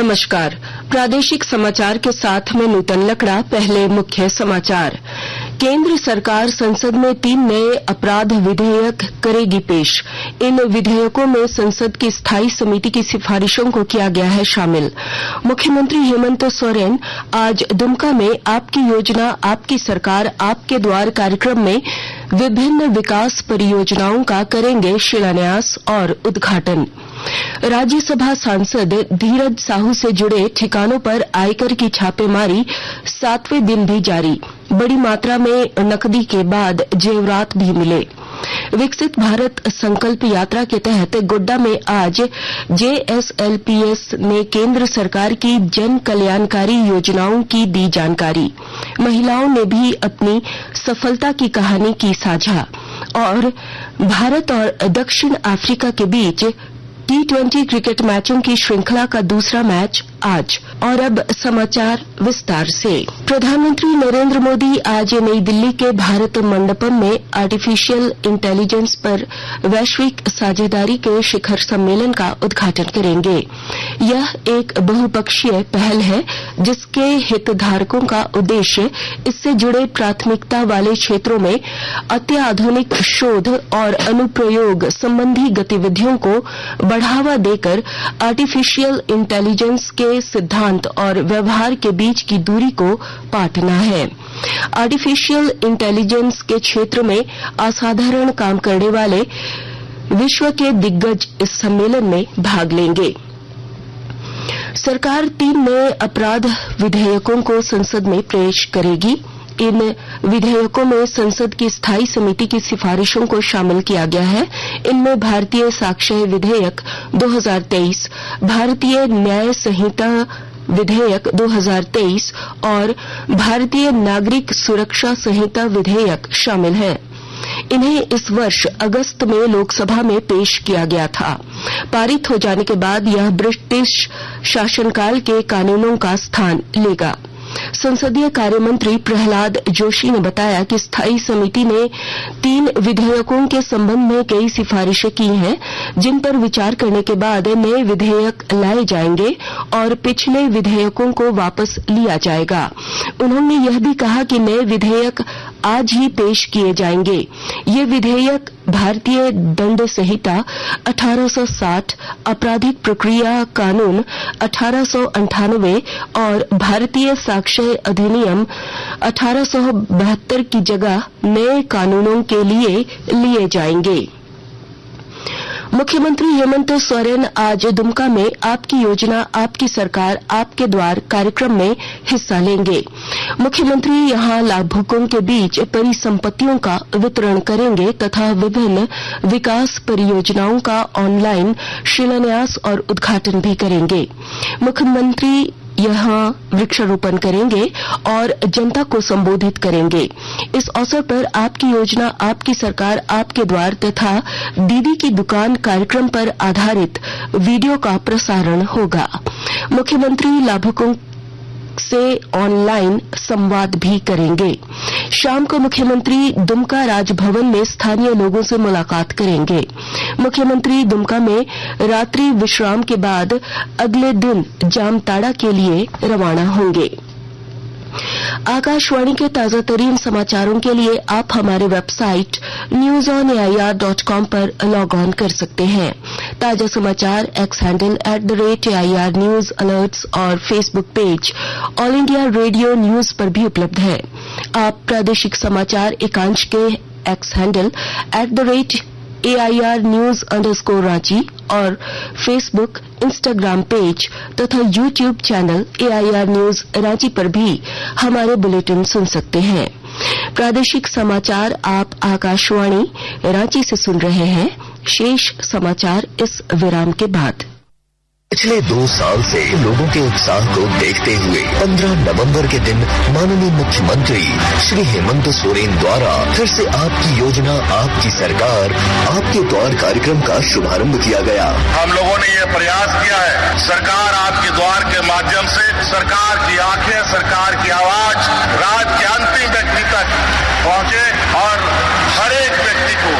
नमस्कार। प्रादेशिक समाचार के साथ में नूतन लकड़ा। पहले मुख्य समाचार। केंद्र सरकार संसद में 3 नए अपराध विधेयक करेगी पेश। इन विधेयकों में संसद की स्थायी समिति की सिफारिशों को किया गया है शामिल। मुख्यमंत्री हेमंत सोरेन आज दुमका में आपकी योजना आपकी सरकार आपके द्वार कार्यक्रम में विभिन्न विकास परियोजनाओं का करेंगे शिलान्यास और उद्घाटन। राज्यसभा सांसद धीरज साहू से जुड़े ठिकानों पर आयकर की छापेमारी 7वें दिन भी जारी। बड़ी मात्रा में नकदी के बाद जेवरात भी मिले। विकसित भारत संकल्प यात्रा के तहत गोड्डा में आज जेएसएलपीएस ने केंद्र सरकार की जन कल्याणकारी योजनाओं की दी जानकारी। महिलाओं ने भी अपनी सफलता की कहानी की साझा। और भारत और दक्षिण अफ्रीका के बीच T20 क्रिकेट मैचों की श्रृंखला का दूसरा मैच आज। और अब समाचार विस्तार से। प्रधानमंत्री नरेंद्र मोदी आज नई दिल्ली के भारत मंडपम में आर्टिफिशियल इंटेलिजेंस पर वैश्विक साझेदारी के शिखर सम्मेलन का उद्घाटन करेंगे। यह एक बहुपक्षीय पहल है जिसके हितधारकों का उद्देश्य इससे जुड़े प्राथमिकता वाले क्षेत्रों में अत्याधुनिक शोध और अनुप्रयोग संबंधी गतिविधियों को बढ़ावा देकर आर्टिफिशियल इंटेलिजेंस के सिद्धांत और व्यवहार के बीच की दूरी को पाटना है। आर्टिफिशियल इंटेलिजेंस के क्षेत्र में असाधारण काम करने वाले विश्व के दिग्गज इस सम्मेलन में भाग लेंगे। सरकार 3 नए अपराध विधेयकों को संसद में पेश करेगी। इन विधेयकों में संसद की स्थायी समिति की सिफारिशों को शामिल किया गया है। इनमें भारतीय साक्ष्य विधेयक 2023, भारतीय न्याय संहिता विधेयक 2023 और भारतीय नागरिक सुरक्षा संहिता विधेयक शामिल हैं। इन्हें इस वर्ष अगस्त में लोकसभा में पेश किया गया था। पारित हो जाने के बाद यह ब्रिटिश शासनकाल के कानूनों का स्थान लेगा। संसदीय कार्य मंत्री प्रहलाद जोशी ने बताया कि स्थायी समिति ने 3 विधेयकों के संबंध में कई सिफारिशें की हैं, जिन पर विचार करने के बाद नए विधेयक लाए जाएंगे और पिछले विधेयकों को वापस लिया जाएगा। उन्होंने यह भी कहा कि नए विधेयक आज ही पेश किए जाएंगे। ये विधेयक भारतीय दंड संहिता 1860, आपराधिक प्रक्रिया कानून 1898 और भारतीय साक्ष्य अधिनियम 1872 की जगह नए कानूनों के लिए जाएंगे। मुख्यमंत्री हेमंत सोरेन आज दुमका में आपकी योजना आपकी सरकार आपके द्वार कार्यक्रम में हिस्सा लेंगे। मुख्यमंत्री यहां लाभुकों के बीच परिसंपत्तियों का वितरण करेंगे तथा विभिन्न विकास परियोजनाओं का ऑनलाइन शिलान्यास और उद्घाटन भी करेंगे। मुख्यमंत्री यहां वृक्षारोपण करेंगे और जनता को संबोधित करेंगे। इस अवसर पर आपकी योजना आपकी सरकार आपके द्वार तथा दीदी की दुकान कार्यक्रम पर आधारित वीडियो का प्रसारण होगा। मुख्यमंत्री लाभुकों से ऑनलाइन संवाद भी करेंगे। शाम को मुख्यमंत्री दुमका राजभवन में स्थानीय लोगों से मुलाकात करेंगे। मुख्यमंत्री दुमका में रात्रि विश्राम के बाद अगले दिन जामताड़ा के लिए रवाना होंगे। आकाशवाणी के ताजा तरीन समाचारों के लिए आप हमारे वेबसाइट newsonair.com पर लॉग ऑन कर सकते हैं। ताजा समाचार X handle @AIR news alerts और Facebook page All India Radio news पर भी उपलब्ध है। आप प्रादेशिक समाचार एकांश के एक्स हैंडल @AIR न्यूज _ और फेसबुक, इंस्टाग्राम पेज तथा YouTube channel AIR news Ranchi पर भी हमारे बुलेटिन सुन सकते हैं। प्रादेशिक समाचार आप आकाशवाणी रांची से सुन रहे हैं। शेष समाचार इस विराम के बाद। पिछले 2 साल से लोगों के उत्साह को देखते हुए 15 नवंबर के दिन माननीय मुख्यमंत्री श्री हेमंत सोरेन द्वारा फिर से आपकी योजना आपकी सरकार आपके द्वार कार्यक्रम का शुभारंभ किया गया। हम लोगों ने ये प्रयास किया है, सरकार आपके द्वार के माध्यम से सरकार की आंखें, सरकार की आवाज राज्य के अंतिम व्यक्ति तक पहुंचे और हर एक व्यक्ति को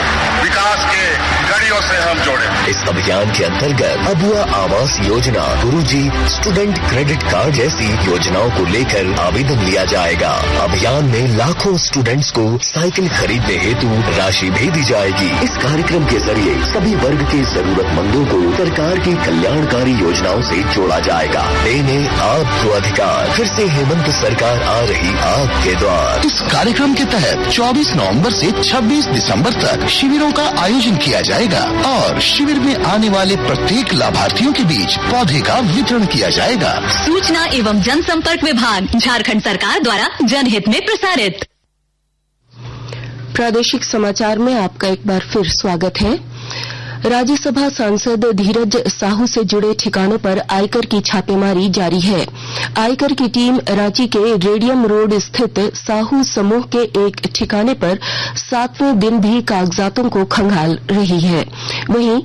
विकास के गणित नौकरियों से हम जोड़े। इस अभियान के अंतर्गत अबुआ आवास योजना, गुरुजी स्टूडेंट क्रेडिट कार्ड जैसी योजनाओं को लेकर आवेदन लिया जाएगा। अभियान में लाखों स्टूडेंट्स को साइकिल खरीदने हेतु राशि भेजी जाएगी। इस कार्यक्रम के जरिए सभी वर्ग के जरूरतमंदों को सरकार की कल्याणकारी योजनाओं से जोड़ा जाएगा। देने आपको अधिकार। फिर से हेमंत सरकार आ रही आपके द्वार। इस कार्यक्रम के तहत 24 नवंबर से 26 दिसंबर तक शिविरों का आयोजन किया जाएगा और शिविर में आने वाले प्रत्येक लाभार्थियों के बीच पौधे का वितरण किया जाएगा। सूचना एवं जनसंपर्क विभाग, झारखंड सरकार द्वारा जनहित में प्रसारित। प्रादेशिक समाचार में आपका एक बार फिर स्वागत है। राज्यसभा सांसद धीरज साहू से जुड़े ठिकानों पर आयकर की छापेमारी जारी है। आयकर की टीम रांची के रेडियम रोड स्थित साहू समूह के एक ठिकाने पर 7वें दिन भी कागजातों को खंगाल रही है। वहीं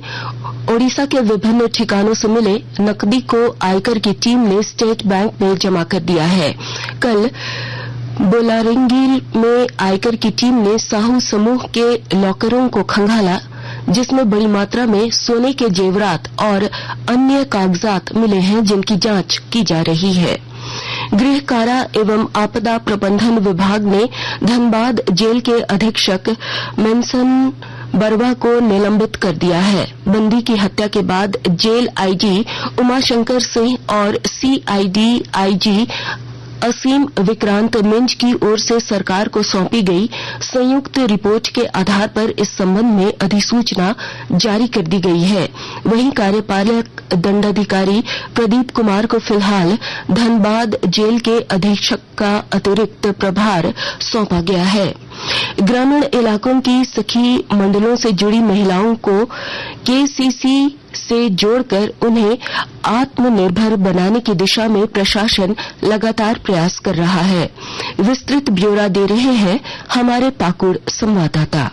ओडिशा के विभिन्न ठिकानों से मिले नकदी को आयकर की टीम ने स्टेट बैंक में जमा कर दिया है। कल बोलारेंगी में आयकर की टीम ने साहू समूह के लॉकरों को खंगाला, जिसमें बड़ी मात्रा में सोने के जेवरात और अन्य कागजात मिले हैं, जिनकी जांच की जा रही है। गृह कारा एवं आपदा प्रबंधन विभाग ने धनबाद जेल के अधीक्षक मेंसन बरवा को निलंबित कर दिया है। बंदी की हत्या के बाद जेल आईजी उमाशंकर सिंह और सीआईडी आईजी असीम विक्रांत मिंज की ओर से सरकार को सौंपी गई संयुक्त रिपोर्ट के आधार पर इस संबंध में अधिसूचना जारी कर दी गई है। वहीं कार्यपालक दंडाधिकारी प्रदीप कुमार को फिलहाल धनबाद जेल के अधीक्षक का अतिरिक्त प्रभार सौंपा गया है। ग्रामीण इलाकों की सखी मंडलों से जुड़ी महिलाओं को केसीसी से जोड़कर उन्हें आत्मनिर्भर बनाने की दिशा में प्रशासन लगातार प्रयास कर रहा है। विस्तृत ब्यौरा दे रहे हैं हमारे पाकुड़ संवाददाता।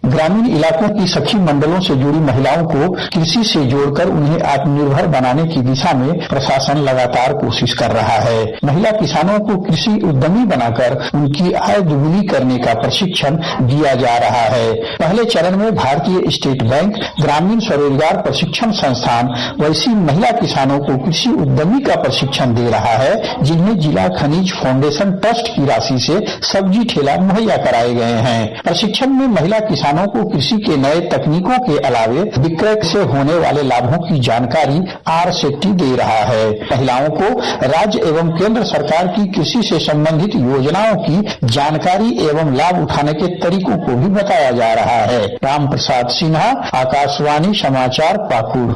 ग्रामीण इलाकों की सखी मंडलों से जुड़ी महिलाओं को कृषि से जोड़कर उन्हें आत्मनिर्भर बनाने की दिशा में प्रशासन लगातार कोशिश कर रहा है। महिला किसानों को कृषि उद्यमी बनाकर उनकी आय दुगुनी करने का प्रशिक्षण दिया जा रहा है। पहले चरण में भारतीय स्टेट बैंक, ग्रामीण स्वरोजगार प्रशिक्षण संस्थान वैसी महिला किसानों को कृषि उद्यमी का प्रशिक्षण दे रहा है, जिन्हें जिला खनिज फाउंडेशन ट्रस्ट की राशि से सब्जी ठेला मुहैया कराए गए हैं। प्रशिक्षण में महिला किसानों को कृषि के नए तकनीकों के अलावे विक्रय से होने वाले लाभों की जानकारी आर शेट्टी दे रहा है। महिलाओं को राज्य एवं केंद्र सरकार की कृषि से संबंधित योजनाओं की जानकारी एवं लाभ उठाने के तरीकों को भी बताया जा रहा है। राम प्रसाद सिन्हा, आकाशवाणी समाचार, पाकुड़।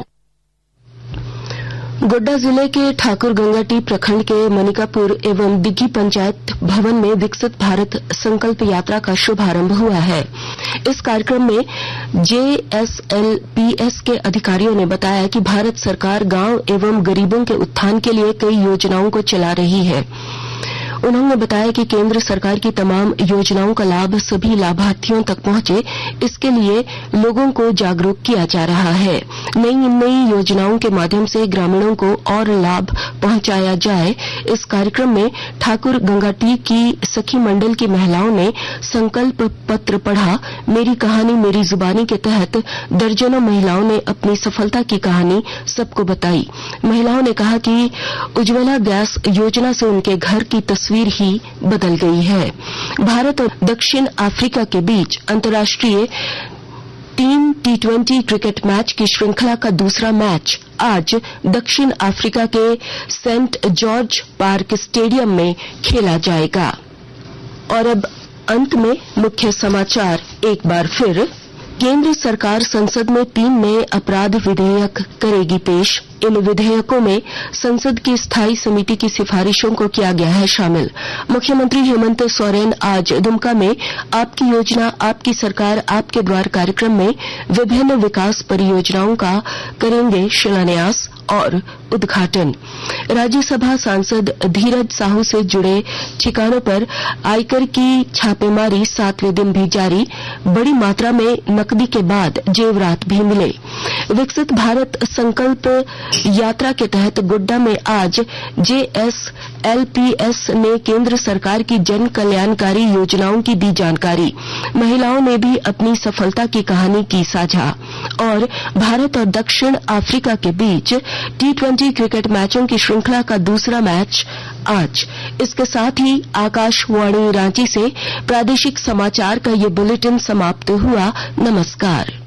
गोड्डा जिले के ठाकुरगंगाटी प्रखंड के मनिकापुर एवं दिग्गी पंचायत भवन में विकसित भारत संकल्प यात्रा का शुभारंभ हुआ है। इस कार्यक्रम में जेएसएलपीएस के अधिकारियों ने बताया कि भारत सरकार गांव एवं गरीबों के उत्थान के लिए कई योजनाओं को चला रही है। उन्होंने बताया कि केंद्र सरकार की तमाम योजनाओं का लाभ सभी लाभार्थियों तक पहुंचे, इसके लिए लोगों को जागरूक किया जा रहा है। नई योजनाओं के माध्यम से ग्रामीणों को और लाभ पहुंचाया जाए। इस कार्यक्रम में ठाकुर गंगाटी की सखी मंडल की महिलाओं ने संकल्प पत्र पढ़ा। मेरी कहानी मेरी जुबानी के तहत दर्जनों महिलाओं ने अपनी सफलता की कहानी सबको बताई। महिलाओं ने कहा कि उज्ज्वला गैस योजना से उनके घर की तस्वीर ही बदल गई है। भारत और दक्षिण अफ्रीका के बीच अंतर्राष्ट्रीय 3 T20 क्रिकेट मैच की श्रृंखला का दूसरा मैच आज दक्षिण अफ्रीका के सेंट जॉर्ज पार्क स्टेडियम में खेला जाएगा। और अब अंत में मुख्य समाचार एक बार फिर। केंद्र सरकार संसद में 3 नए अपराध विधेयक करेगी पेश। इन विधेयकों में संसद की स्थायी समिति की सिफारिशों को किया गया है शामिल। मुख्यमंत्री हेमंत सोरेन आज दुमका में आपकी योजना आपकी सरकार आपके द्वार कार्यक्रम में विभिन्न विकास परियोजनाओं का करेंगे शिलान्यास और उद्घाटन। राज्यसभा सांसद धीरज साहू से जुड़े ठिकानों पर आयकर की छापेमारी 7वें दिन भी जारी। बड़ी मात्रा में नकदी के बाद जेवरात भी मिले। विकसित भारत संकल्प यात्रा के तहत गोड्डा में आज JSLPS ने केंद्र सरकार की जन कल्याणकारी योजनाओं की दी जानकारी। महिलाओं ने भी अपनी सफलता की कहानी की साझा। और भारत और दक्षिण अफ्रीका के बीच T20 क्रिकेट मैचों की श्रृंखला का दूसरा मैच आज। इसके साथ ही आकाशवाणी रांची से प्रादेशिक समाचार का ये बुलेटिन समाप्त हुआ। नमस्कार।